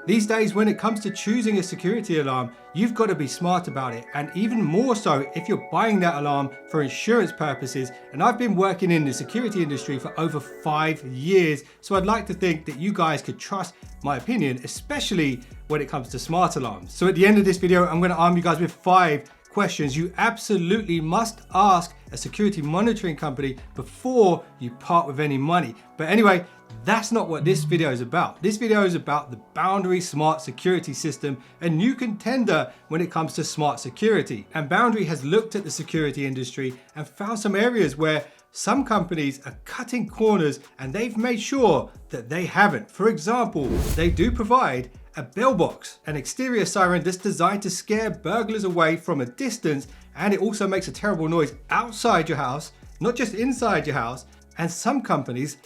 These days, when it comes to choosing a security alarm, you've got to be smart about it, and even more so if you're buying that alarm for insurance purposes. And I've been working in the security industry for over 5 years, so I'd like to think that you guys could trust my opinion, especially when it comes to smart alarms. So at the end of this video, I'm going to arm you guys with 5 questions you absolutely must ask a security monitoring company before you part with any money. But anyway, that's not what this video is about. This video is about the Boundary Smart Security System, a new contender when it comes to smart security. And Boundary has looked at the security industry and found some areas where some companies are cutting corners, and they've made sure that they haven't. For example, they do provide a bell box, an exterior siren that's designed to scare burglars away from a distance, and it also makes a terrible noise outside your house, not just inside your house. And some companies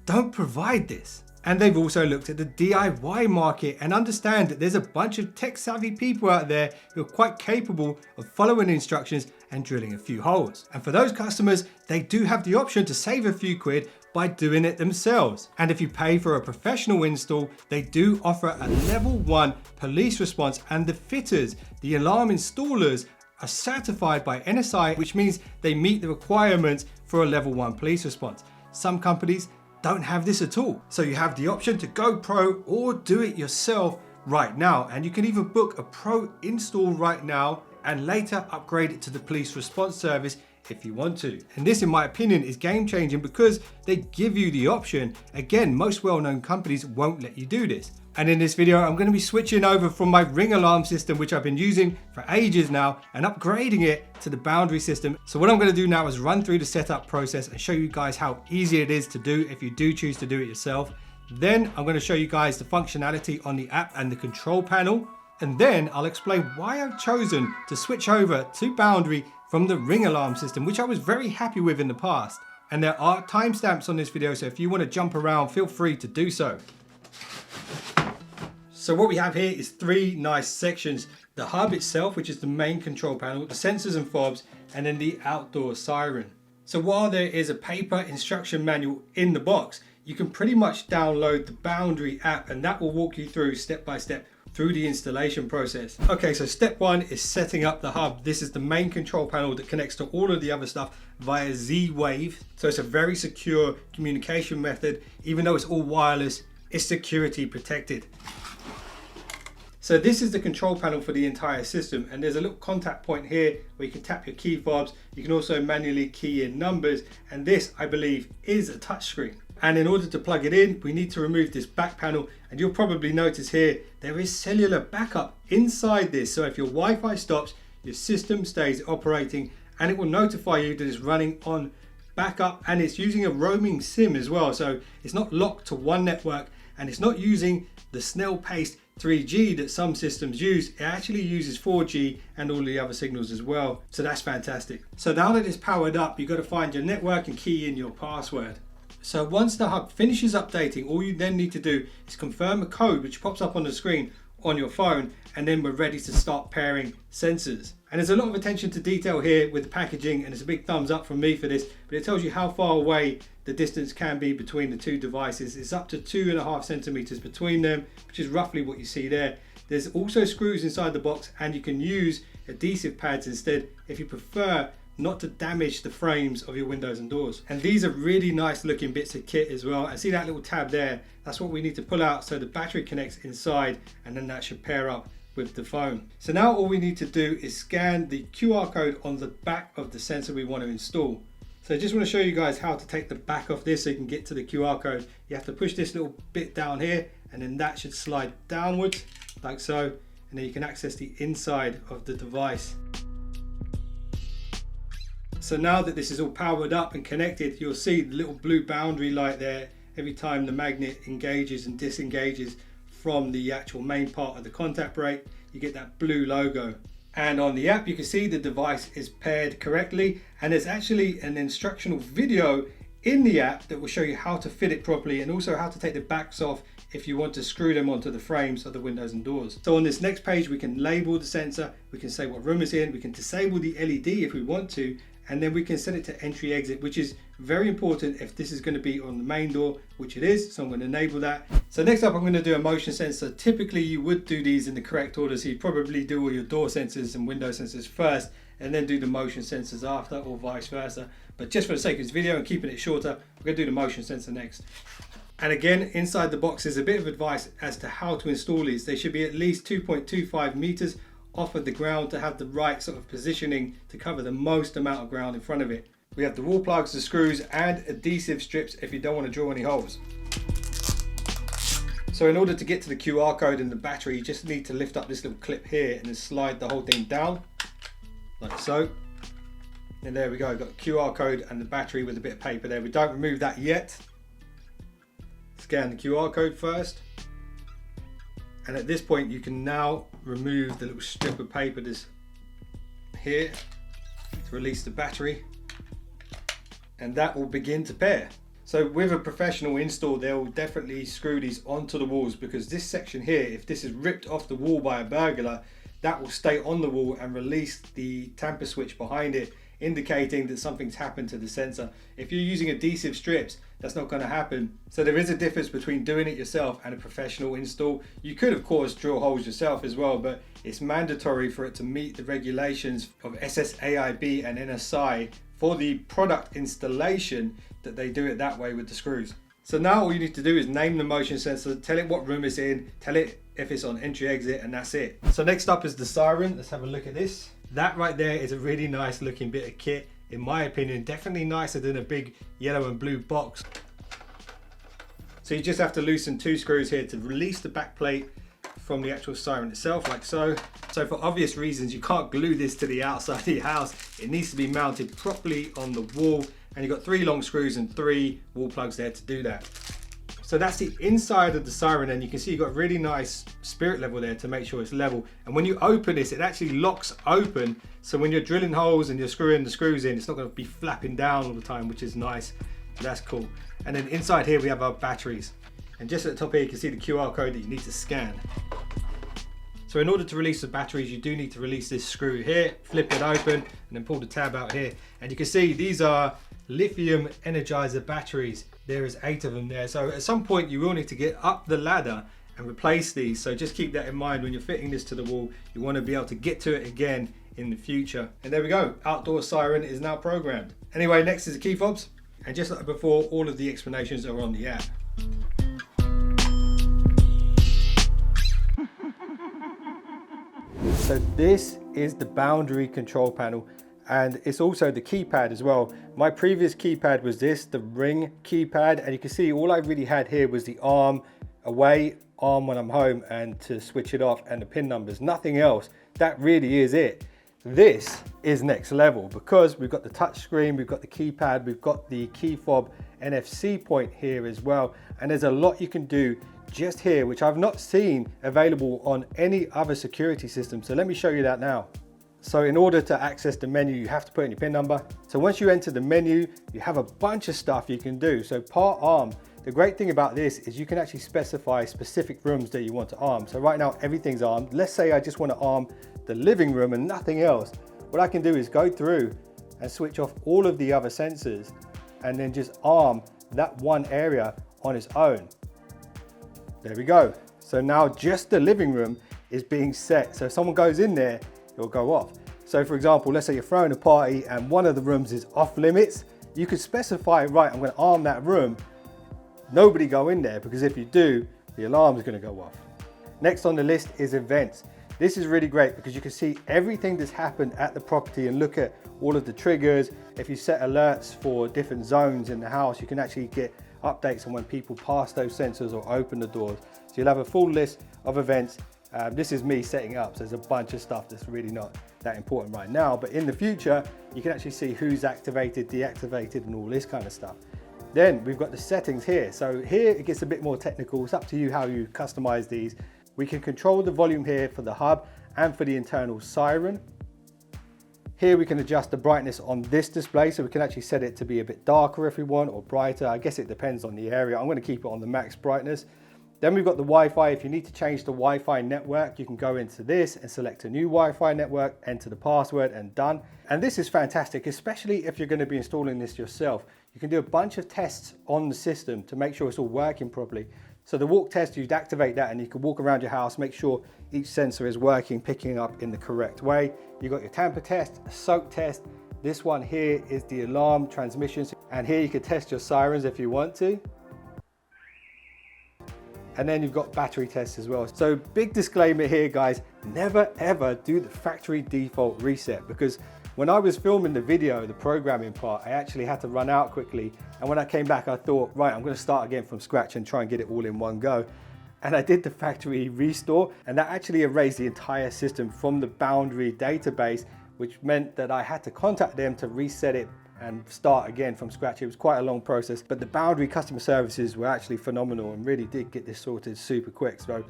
don't provide this. And they've also looked at the DIY market and understand that there's a bunch of tech savvy people out there who are quite capable of following instructions and drilling a few holes. And for those customers, they do have the option to save a few quid by doing it themselves. And if you pay for a professional install, they do offer a level 1 police response, and the fitters, the alarm installers, are certified by NSI, which means they meet the requirements for a level 1 police response. Some companies don't have this at all. So you have the option to go pro or do it yourself right now. And you can even book a pro install right now and later upgrade it to the police response service if you want to. And this, in my opinion, is game changing because they give you the option. Again, most well-known companies won't let you do this. And in this video, I'm going to be switching over from my Ring alarm system, which I've been using for ages now, and upgrading it to the Boundary system. So what I'm going to do now is run through the setup process and show you guys how easy it is to do if you do choose to do it yourself. Then I'm going to show you guys the functionality on the app and the control panel. And then I'll explain why I've chosen to switch over to Boundary from the Ring alarm system, which I was very happy with in the past. And there are timestamps on this video, so if you want to jump around, feel free to do so. So what we have here is 3 nice sections: the hub itself, which is the main control panel, the sensors and fobs, and then the outdoor siren. So while there is a paper instruction manual in the box, you can pretty much download the Boundary app, and that will walk you through step by step through the installation process. Okay, so step 1 is setting up the hub. This is the main control panel that connects to all of the other stuff via Z-Wave. So it's a very secure communication method. Even though it's all wireless, it's security protected. So this is the control panel for the entire system, and there's a little contact point here where you can tap your key fobs. You can also manually key in numbers, and this, I believe, is a touchscreen. And in order to plug it in, we need to remove this back panel, and you'll probably notice here there is cellular backup inside this. So if your Wi-Fi stops, your system stays operating, and it will notify you that it's running on backup, and it's using a roaming SIM as well. So it's not locked to one network, and it's not using the snail-paced 3G that some systems use. It actually uses 4G and all the other signals as well. So that's fantastic. So now that it's powered up, you've got to find your network and key in your password. So once the hub finishes updating, all you then need to do is confirm a code which pops up on the screen on your phone, and then we're ready to start pairing sensors. And there's a lot of attention to detail here with the packaging, and it's a big thumbs up from me for this, but it tells you how far away the distance can be between the two devices. It's up to 2.5 centimeters between them, which is roughly what you see there. There's also screws inside the box, and you can use adhesive pads instead if you prefer not to damage the frames of your windows and doors. And these are really nice looking bits of kit as well. And see that little tab there? That's what we need to pull out so the battery connects inside, and then that should pair up with the phone. So now all we need to do is scan the QR code on the back of the sensor we want to install. So I just want to show you guys how to take the back off this so you can get to the QR code. You have to push this little bit down here, and then that should slide downwards like so, and then you can access the inside of the device. So now that this is all powered up and connected, you'll see the little blue boundary light there every time the magnet engages and disengages from the actual main part of the contact brake. You get that blue logo. And on the app you can see the device is paired correctly, and there's actually an instructional video in the app that will show you how to fit it properly, and also how to take the backs off if you want to screw them onto the frames of the windows and doors. So on this next page we can label the sensor, we can say what room it's in, we can disable the LED if we want to, and then we can set it to entry exit, which is Very important if this is going to be on the main door, which it is, so I'm going to enable that. So next up I'm going to do a motion sensor. Typically you would do these in the correct order, so you probably do all your door sensors and window sensors first and then do the motion sensors after, or vice versa. But just for the sake of this video and keeping it shorter, we're going to do the motion sensor next. And again, inside the box is a bit of advice as to how to install these. They should be at least 2.25 meters off of the ground to have the right sort of positioning to cover the most amount of ground in front of it. We have the wall plugs, the screws, and adhesive strips if you don't want to drill any holes. So in order to get to the QR code and the battery, you just need to lift up this little clip here and then slide the whole thing down, like so. And there we go, got the QR code and the battery with a bit of paper there. We don't remove that yet. Scan the QR code first. And at this point you can now remove the little strip of paper that's here to release the battery, and that will begin to pair. So with a professional install, they'll definitely screw these onto the walls, because this section here, if this is ripped off the wall by a burglar, that will stay on the wall and release the tamper switch behind it, indicating that something's happened to the sensor. If you're using adhesive strips, that's not going to happen. So there is a difference between doing it yourself and a professional install. You could of course drill holes yourself as well, but it's mandatory for it to meet the regulations of SSAIB and NSI for the product installation that they do it that way with the screws. So now all you need to do is name the motion sensor, tell it what room it's in, tell it if it's on entry exit, and that's it. So next up is the siren. Let's have a look at this. That right there is a really nice looking bit of kit. In my opinion, definitely nicer than a big yellow and blue box. So you just have to loosen 2 screws here to release the back plate from the actual siren itself, like so. So for obvious reasons, you can't glue this to the outside of your house. It needs to be mounted properly on the wall, and you've got 3 long screws and 3 wall plugs there to do that. So that's the inside of the siren, and you can see you've got a really nice spirit level there to make sure it's level. And when you open this, it actually locks open. So when you're drilling holes and you're screwing the screws in, it's not going to be flapping down all the time, which is nice. That's cool. And then inside here we have our batteries. And just at the top here, you can see the QR code that you need to scan. So in order to release the batteries, you do need to release this screw here, flip it open, and then pull the tab out here. And you can see these are lithium energizer batteries. There is 8 of them there. So at some point you will need to get up the ladder and replace these. So just keep that in mind when you're fitting this to the wall. You want to be able to get to it again in the future. And there we go, outdoor siren is now programmed. Anyway, next is the key fobs. And just like before, all of the explanations are on the app. So this is the boundary control panel, and it's also the keypad as well. My previous keypad was this, the ring keypad, and you can see all I really had here was the arm away, arm when I'm home, and to switch it off, and the pin numbers, nothing else. That really is it. This is next level because we've got the touch screen, we've got the keypad, we've got the key fob NFC point here as well, and there's a lot you can do just here which I've not seen available on any other security system. So let me show you that now. So in order to access the menu, you have to put in your pin number. So once you enter the menu, you have a bunch of stuff you can do. So part arm, the great thing about this is you can actually specify specific rooms that you want to arm. So right now everything's armed. Let's say I just want to arm the living room and nothing else. What I can do is go through and switch off all of the other sensors and then just arm that one area on its own. There we go. So now just the living room is being set. So if someone goes in there, it will go off. So for example, let's say you're throwing a party and one of the rooms is off limits. You could specify, right, I'm going to arm that room. Nobody go in there, because if you do, the alarm is going to go off. Next on the list is events. This is really great because you can see everything that's happened at the property and look at all of the triggers. If you set alerts for different zones in the house, you can actually get updates on when people pass those sensors or open the doors. So you'll have a full list of events. This is me setting up, so there's a bunch of stuff that's really not that important right now, but in the future you can actually see who's activated, deactivated, and all this kind of stuff. Then we've got the settings here. So here it gets a bit more technical. It's up to you how you customize these. We can control the volume here for the hub and for the internal siren. Here we can adjust the brightness on this display, so we can actually set it to be a bit darker if we want, or brighter. I guess it depends on the area. I'm going to keep it on the max brightness. Then we've got the Wi-Fi. If you need to change the Wi-Fi network, you can go into this and select a new Wi-Fi network, enter the password, and done. And this is fantastic, especially if you're going to be installing this yourself. you can do a bunch of tests on the system to make sure it's all working properly. So the walk test, you'd activate that and you can walk around your house, make sure each sensor is working, picking up in the correct way. You've got your tamper test, a soak test. This one here is the alarm transmissions. And here you can test your sirens if you want to. And then you've got battery tests as well. So big disclaimer here, guys, never ever do the factory default reset, because when I was filming the video, the programming part, I actually had to run out quickly. And when I came back, I thought, right, I'm gonna start again from scratch and try and get it all in one go. And I did the factory restore, and that actually erased the entire system from the boundary database, which meant that I had to contact them to reset it and start again from scratch. It was quite a long process, but the boundary customer services were actually phenomenal and really did get this sorted super quick. So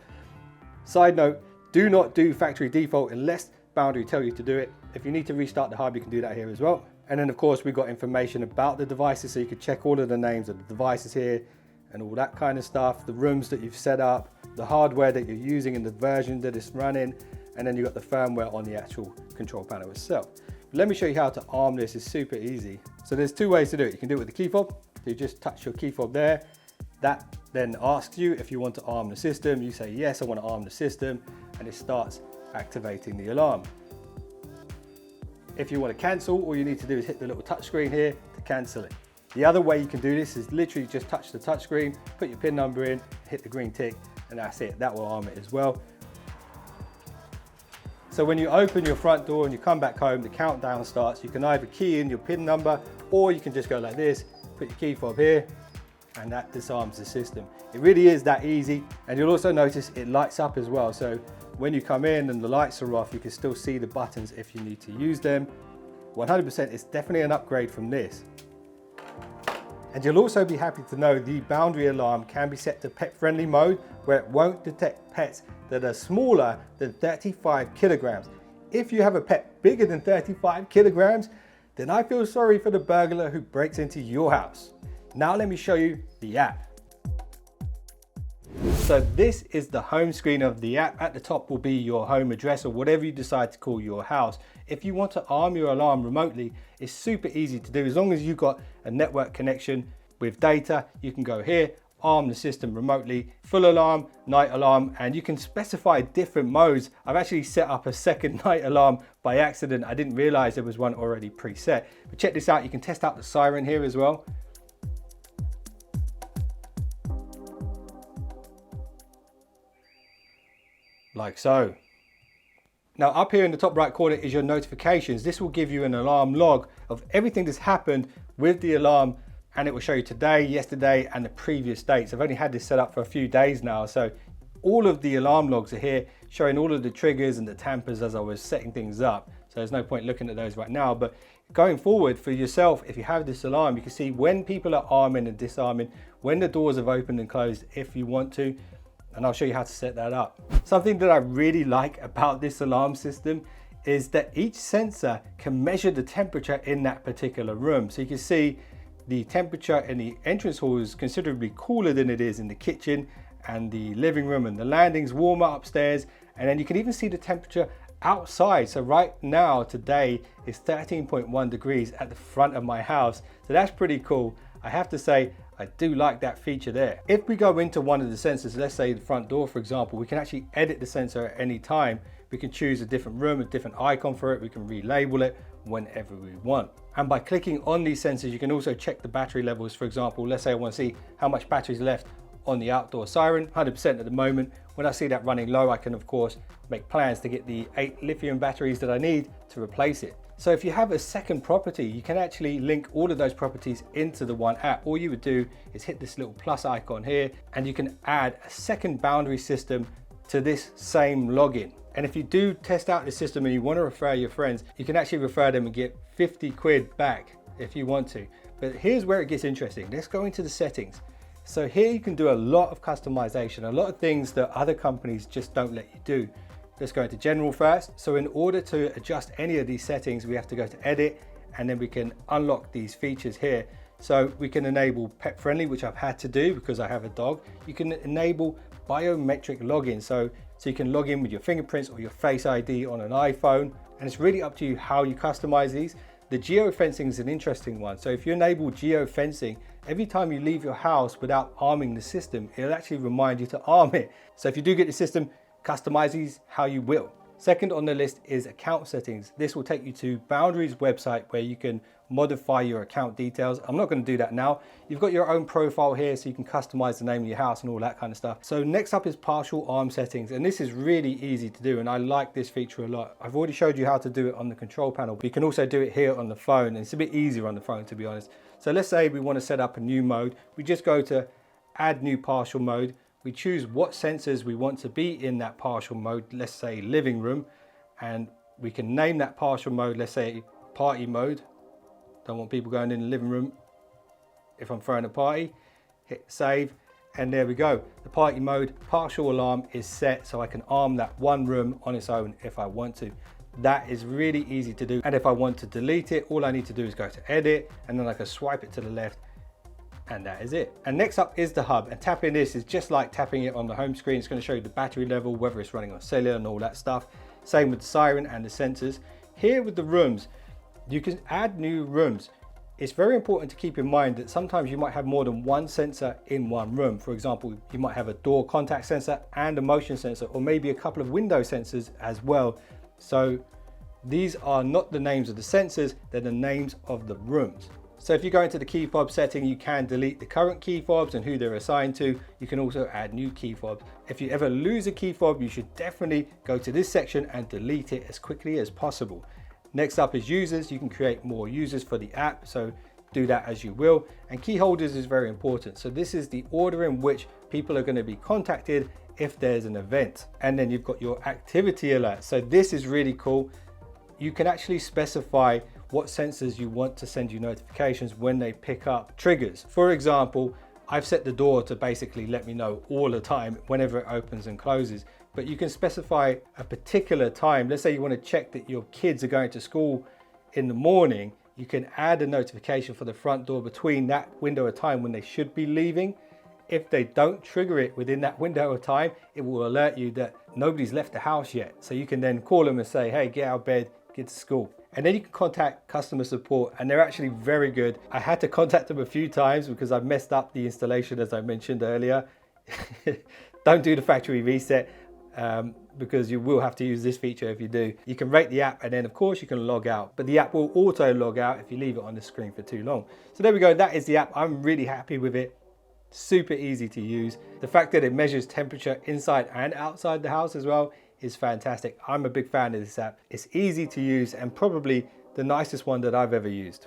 side note, do not do factory default unless boundary tell you to do it. If you need to restart the hub, you can do that here as well. And then of course, we've got information about the devices, so you can check all of the names of the devices here and all that kind of stuff, the rooms that you've set up, the hardware that you're using and the version that it's running, and then you've got the firmware on the actual control panel itself. Let me show you how to arm this. It's super easy. So there's two ways to do it. You can do it with the key fob. You just touch your key fob there. That then asks you if you want to arm the system. You say, yes, I want to arm the system, and it starts activating the alarm. If you want to cancel, all you need to do is hit the little touch screen here to cancel it. The other way you can do this is literally just touch the touch screen, put your PIN number in, hit the green tick, and that's it. That will arm it as well. So when you open your front door and you come back home, the countdown starts. You can either key in your PIN number, or you can just go like this, put your key fob here, and that disarms the system. It really is that easy. And you'll also notice it lights up as well. So when you come in and the lights are off, you can still see the buttons if you need to use them. 100%, it's definitely an upgrade from this. And you'll also be happy to know the boundary alarm can be set to pet-friendly mode, where it won't detect pets that are smaller than 35 kilograms. If you have a pet bigger than 35 kilograms, then I feel sorry for the burglar who breaks into your house. Now let me show you the app. So this is the home screen of the app. At the top will be your home address or whatever you decide to call your house. If you want to arm your alarm remotely, it's super easy to do. As long as you've got a network connection with data, you can go here, arm the system remotely, full alarm, night alarm, and you can specify different modes. I've actually set up a second night alarm by accident. I didn't realize there was one already preset. But check this out, you can test out the siren here as well. Like so. Now up here in the top right corner is your notifications. This will give you an alarm log of everything that's happened with the alarm, and it will show you today, yesterday, and the previous dates. I've only had this set up for a few days now, so all of the alarm logs are here showing all of the triggers and the tampers as I was setting things up. So there's no point looking at those right now, but going forward for yourself, if you have this alarm, you can see when people are arming and disarming, when the doors have opened and closed if you want to, and I'll show you how to set that up. Something that I really like about this alarm system is that each sensor can measure the temperature in that particular room. So you can see the temperature in the entrance hall is considerably cooler than it is in the kitchen, and the living room and the landing's warmer upstairs. And then you can even see the temperature outside. So right now, today is 13.1 degrees at the front of my house. So that's pretty cool. I have to say, I do like that feature there. If we go into one of the sensors, let's say the front door, for example, we can actually edit the sensor at any time. We can choose a different room, a different icon for it. We can relabel it whenever we want. And by clicking on these sensors, you can also check the battery levels. For example, let's say I want to see how much battery is left on the outdoor siren, 100% at the moment. When I see that running low, I can of course make plans to get the 8 lithium batteries that I need to replace it. So if you have a second property, you can actually link all of those properties into the one app. All you would do is hit this little plus icon here, and you can add a second boundary system to this same login. And if you do test out the system and you want to refer your friends, you can actually refer them and get 50 quid back if you want to. But here's where it gets interesting. Let's go into the settings. So here you can do a lot of customization, a lot of things that other companies just don't let you do. Let's go into general first. So in order to adjust any of these settings, we have to go to edit, and then we can unlock these features here. So we can enable pet friendly, which I've had to do because I have a dog. You can enable biometric login. So you can log in with your fingerprints or your Face ID on an iPhone, and it's really up to you how you customize these. The geofencing is an interesting one. So if you enable geofencing, every time you leave your house without arming the system, it'll actually remind you to arm it. So if you do get the system, customize these how you will. Second on the list is account settings. This will take you to Boundary's website where you can modify your account details. I'm not going to do that now. You've got your own profile here so you can customize the name of your house and all that kind of stuff. So next up is partial arm settings, and this is really easy to do and I like this feature a lot. I've already showed you how to do it on the control panel, but you can also do it here on the phone, and it's a bit easier on the phone, to be honest. So let's say we want to set up a new mode. We just go to add new partial mode. We choose what sensors we want to be in that partial mode, let's say living room, and we can name that partial mode, let's say party mode. Don't want people going in the living room if I'm throwing a party. Hit save, and there we go. The party mode partial alarm is set, so I can arm that one room on its own if I want to. That is really easy to do, and if I want to delete it, all I need to do is go to edit, and then I can swipe it to the left, and that is it. And next up is the hub, and tapping this is just like tapping it on the home screen. It's going to show you the battery level, whether it's running on cellular and all that stuff. Same with the Siren and the sensors. Here with the rooms, you can add new rooms. It's very important to keep in mind that sometimes you might have more than one sensor in one room. For example, you might have a door contact sensor and a motion sensor, or maybe a couple of window sensors as well. So these are not the names of the sensors, they're the names of the rooms. So if you go into the key fob setting, you can delete the current key fobs and who they're assigned to. You can also add new key fobs. If you ever lose a key fob, you should definitely go to this section and delete it as quickly as possible. Next up is users. You can create more users for the app, so do that as you will. And key holders is very important. So this is the order in which people are going to be contacted if there's an event. And then you've got your activity alert. So this is really cool. You can actually specify what sensors you want to send you notifications when they pick up triggers. For example, I've set the door to basically let me know all the time whenever it opens and closes, but you can specify a particular time. Let's say you want to check that your kids are going to school in the morning. You can add a notification for the front door between that window of time when they should be leaving. If they don't trigger it within that window of time, it will alert you that nobody's left the house yet. So you can then call them and say, hey, get out of bed, get to school. And then you can contact customer support, and they're actually very good. I had to contact them a few times because I messed up the installation, as I mentioned earlier. Don't do the factory reset because you will have to use this feature if you do. You can rate the app, and then of course you can log out, but the app will auto log out if you leave it on the screen for too long. So there we go, that is the app. I'm really happy with it. Super easy to use. The fact that it measures temperature inside and outside the house as well is fantastic. I'm a big fan of this app. It's easy to use and probably the nicest one that I've ever used.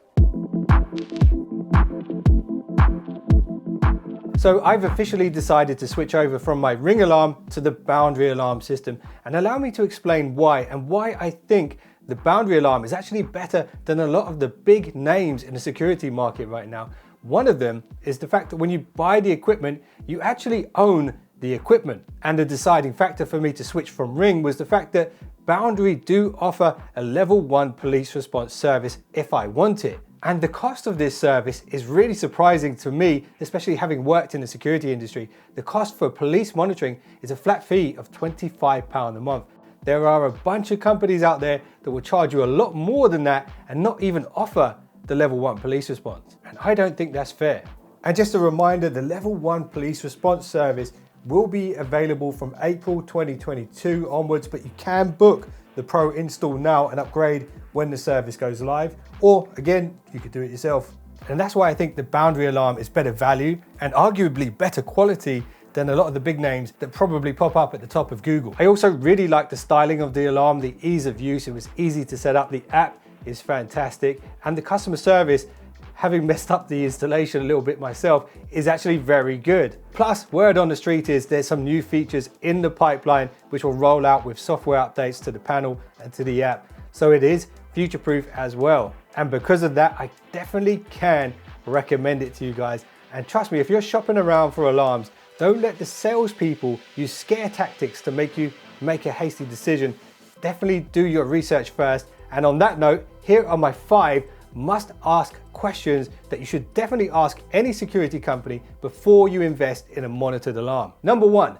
So I've officially decided to switch over from my Ring alarm to the Boundary alarm system, and allow me to explain why, and why I think the Boundary alarm is actually better than a lot of the big names in the security market right now. One of them is the fact that when you buy the equipment, you actually own the equipment. And the deciding factor for me to switch from Ring was the fact that Boundary do offer a level 1 police response service if I want it. And the cost of this service is really surprising to me, especially having worked in the security industry. The cost for police monitoring is a flat fee of £25 a month. There are a bunch of companies out there that will charge you a lot more than that and not even offer the level 1 police response. And I don't think that's fair. And just a reminder, the level 1 police response service will be available from April 2022 onwards, but you can book the Pro install now and upgrade when the service goes live, or again, you could do it yourself. And that's why I think the Boundary alarm is better value and arguably better quality than a lot of the big names that probably pop up at the top of Google. I also really like the styling of the alarm, the ease of use. It was easy to set up. The app is fantastic, and the customer service, having messed up the installation a little bit myself, is actually very good. Plus, word on the street is there's some new features in the pipeline which will roll out with software updates to the panel and to the app. So it is future-proof as well. And because of that, I definitely can recommend it to you guys. And trust me, if you're shopping around for alarms, don't let the salespeople use scare tactics to make you make a hasty decision. Definitely do your research first. And on that note, here are my 5 must-ask questions that you should definitely ask any security company before you invest in a monitored alarm. Number 1,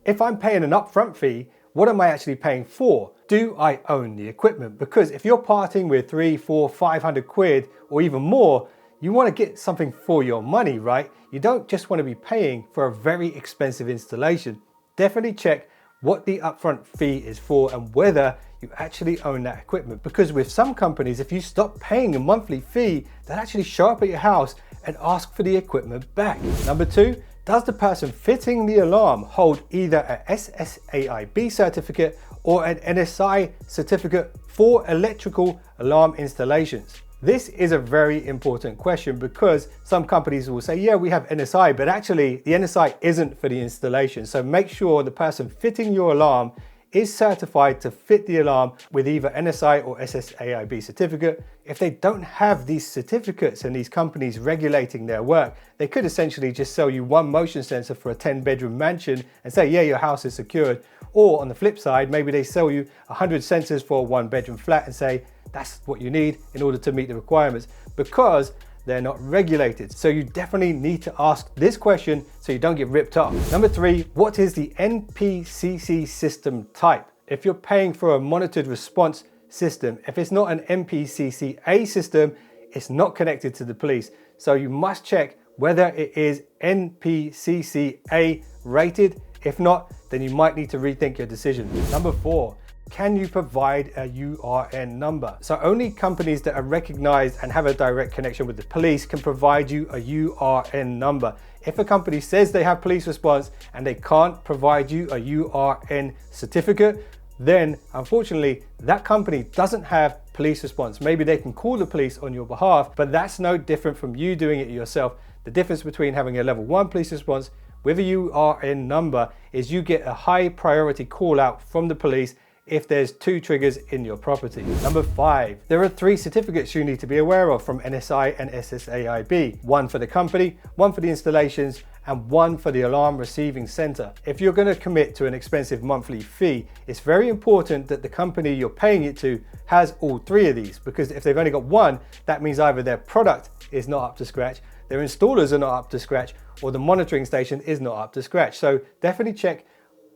if I'm paying an upfront fee, what am I actually paying for? do I own the equipment? Because if you're parting with 300, 400, 500 quid or even more, you want to get something for your money, right? You don't just want to be paying for a very expensive installation. Definitely check what the upfront fee is for and whether you actually own that equipment. Because with some companies, if you stop paying a monthly fee, they'll actually show up at your house and ask for the equipment back. Number 2, does the person fitting the alarm hold either a SSAIB certificate or an NSI certificate for electrical alarm installations? This is a very important question because some companies will say, yeah, we have NSI, but actually the NSI isn't for the installation. So make sure the person fitting your alarm is certified to fit the alarm with either NSI or SSAIB certificate. If they don't have these certificates and these companies regulating their work, they could essentially just sell you one motion sensor for a 10-bedroom mansion and say, yeah, your house is secured. Or on the flip side, maybe they sell you 100 sensors for a 1-bedroom flat and say, that's what you need in order to meet the requirements, because they're not regulated. So you definitely need to ask this question so you don't get ripped off. Number 3, what is the NPCC system type? If you're paying for a monitored response system, if it's not an NPCC-A system, it's not connected to the police. So you must check whether it is NPCC-A rated. If not, then you might need to rethink your decision. Number 4, can you provide a URN number? So only companies that are recognized and have a direct connection with the police can provide you a URN number. If a company says they have police response and they can't provide you a URN certificate, then unfortunately that company doesn't have police response. Maybe they can call the police on your behalf, but that's no different from you doing it yourself. The difference between having a level 1 police response with a URN number is you get a high priority call out from the police if there's 2 triggers in your property. Number 5, there are 3 certificates you need to be aware of from NSI and SSAIB. 1 for the company, 1 for the installations, and 1 for the alarm receiving center. If you're going to commit to an expensive monthly fee, it's very important that the company you're paying it to has all 3 of these, because if they've only got 1, that means either their product is not up to scratch, their installers are not up to scratch, or the monitoring station is not up to scratch. So definitely check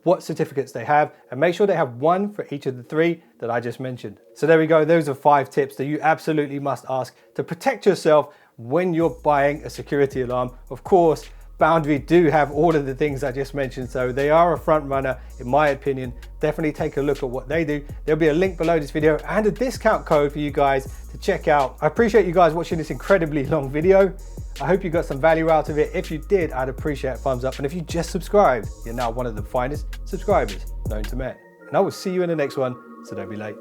what certificates they have and make sure they have 1 for each of the 3 that I just mentioned. So there we go. Those are 5 tips that you absolutely must ask to protect yourself when you're buying a security alarm. Of course, Boundary do have all of the things I just mentioned, so they are a front runner in my opinion. Definitely take a look at what they do. There'll be a link below this video and a discount code for you guys to check out. I appreciate you guys watching this incredibly long video. I hope you got some value out of it. If you did, I'd appreciate a thumbs up. And if you just subscribed, you're now one of the finest subscribers known to man. And I will see you in the next one, so don't be late.